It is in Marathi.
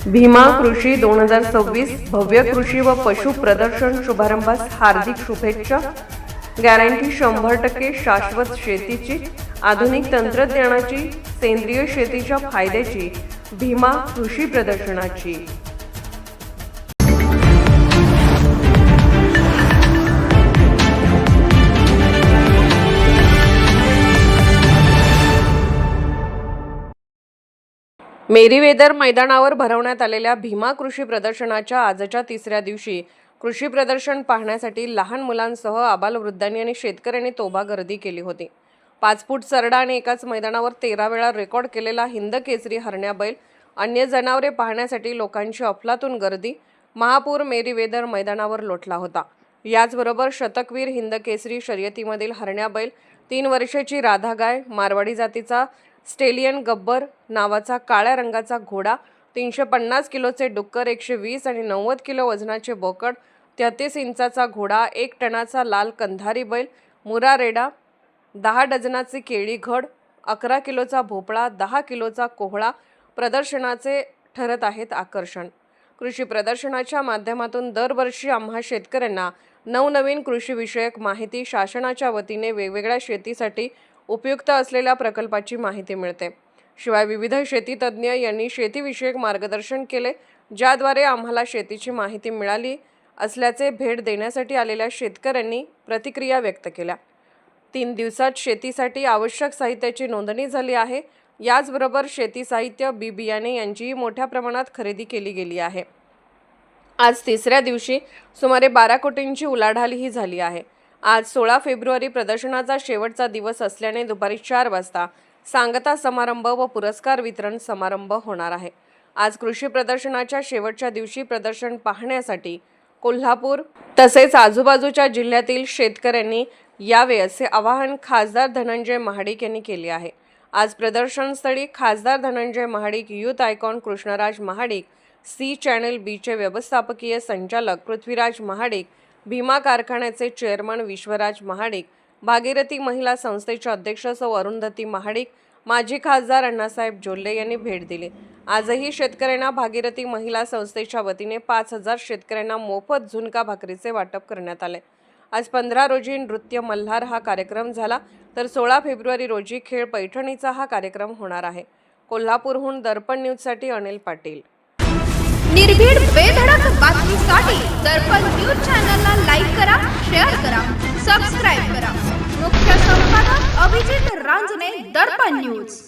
भीमा कृषी 2026 भव्य कृषी व पशु प्रदर्शन शुभारंभास हार्दिक शुभेच्छा। गॅरंटी 100% शाश्वत शेतीची, आधुनिक तंत्रज्ञानाची, सेंद्रिय शेतीच्या फायद्याची, भीमा कृषी प्रदर्शनाची। मेरीवेदर मैदानावर भरवण्यात आलेल्या भीमा कृषी प्रदर्शनाच्या आजच्या तिसऱ्या दिवशी कृषी प्रदर्शन पाहण्यासाठी लहान मुलांसह आबालवृद्धांनी आणि शेतकऱ्यांनी तोबा गर्दी केली होती। 5 फूट सरडा आणि एकाच मैदानावर 13 वेळा रेकॉर्ड केलेला हिंद केसरी हरण्या बैल, अन्य जनावरे पाहण्यासाठी लोकांची अफलातून गर्दी महापूर मेरीवेदर मैदानावर लोटला होता। याचबरोबर शतकवीर हिंद केसरी शर्यतीमधील हरण्या बैल, 3 वर्षाची राधा गाय, मारवाडी जातीचा स्टेलियन गब्बर नावाचा काळ्या रंगाचा घोडा, 350 किलोचे डुक्कर, 120 आणि 90 किलो वजनाचे बोकड, 33 इंचाचा घोडा, 1 टनाचा लाल कंधारी बैल, मुरा रेडा, 10 डझनाची केळी घड, 11 किलोचा भोपळा, 10 किलोचा कोहळा प्रदर्शनाचे ठरत आहेत आकर्षण। कृषी प्रदर्शनाच्या माध्यमातून दरवर्षी आम्हा शेतकऱ्यांना नवनवीन कृषीविषयक माहिती, शासनाच्या वतीने वेगवेगळ्या शेतीसाठी उपयुक्त असलेल्या प्रकल्पाची माहिती मिळते। शिवाय विविध शेती तज्ञ यांनी शेतीविषयक मार्गदर्शन केले, ज्याद्वारे आम्हाला शेतीची माहिती मिळाली असल्याचे भेट देण्यासाठी आलेल्या शेतकऱ्यांनी प्रतिक्रिया व्यक्त केल्या। 3 दिवसात शेतीसाठी आवश्यक साहित्याची नोंदणी झाली आहे। याचबरोबर शेती साहित्य, बी बियाणे यांचीही मोठ्या प्रमाणात खरेदी केली गेली आहे। आज तिसऱ्या दिवशी सुमारे 12 कोटींची उलाढालही झाली आहे। आज 16 फेब्रुवारी प्रदर्शनाचा शेवटचा दिवस असल्याने दुपारी 4 वाजता सांगता समारंभ व पुरस्कार वितरण समारंभ होणार आहे। आज कृषी प्रदर्शनाच्या शेवटच्या दिवशी प्रदर्शन पाहण्यासाठी कोल्हापूर तसेच आजूबाजूच्या जिल्ह्यातील शेतकऱ्यांनी यावे असे आवाहन खासदार धनंजय महाडिक यांनी केले आहे। आज प्रदर्शनस्थळी खासदार Dhananjay Mahadik, youth icon Krishnaraj Mahadik, C channel बीचे व्यवस्थापकीय संचालक पृथ्वीराज महाडिक, भीमा कारखान्याचे चेअरमन विश्वराज महाडिक, भागीरथी महिला संस्थेच्या अध्यक्ष सौ अरुंधती महाडिक, माजी खासदार अण्णासाहेब जोल्ले यांनी भेट दिली। आजही शेतकऱ्यांना भागीरथी महिला संस्थेच्या वतीने 5000 शेतकऱ्यांना मोफत झुणका भाकरीचे वाटप करण्यात आले। आज 15 रोजी नृत्य मल्हार हा कार्यक्रम झाला, तर 16 फेब्रुवारी रोजी खेळ पैठणीचा हा कार्यक्रम होणार आहे। कोल्हापूरहून दर्पण न्यूजसाठी अनिल पाटील। निर्भीड बेधडक बातमीसाठी दर्पण न्यूज चॅनलला लाईक करा, शेअर करा, सबस्क्राइब करा। मुख्य संपादक अभिजित रांजणे, दर्पण न्यूज।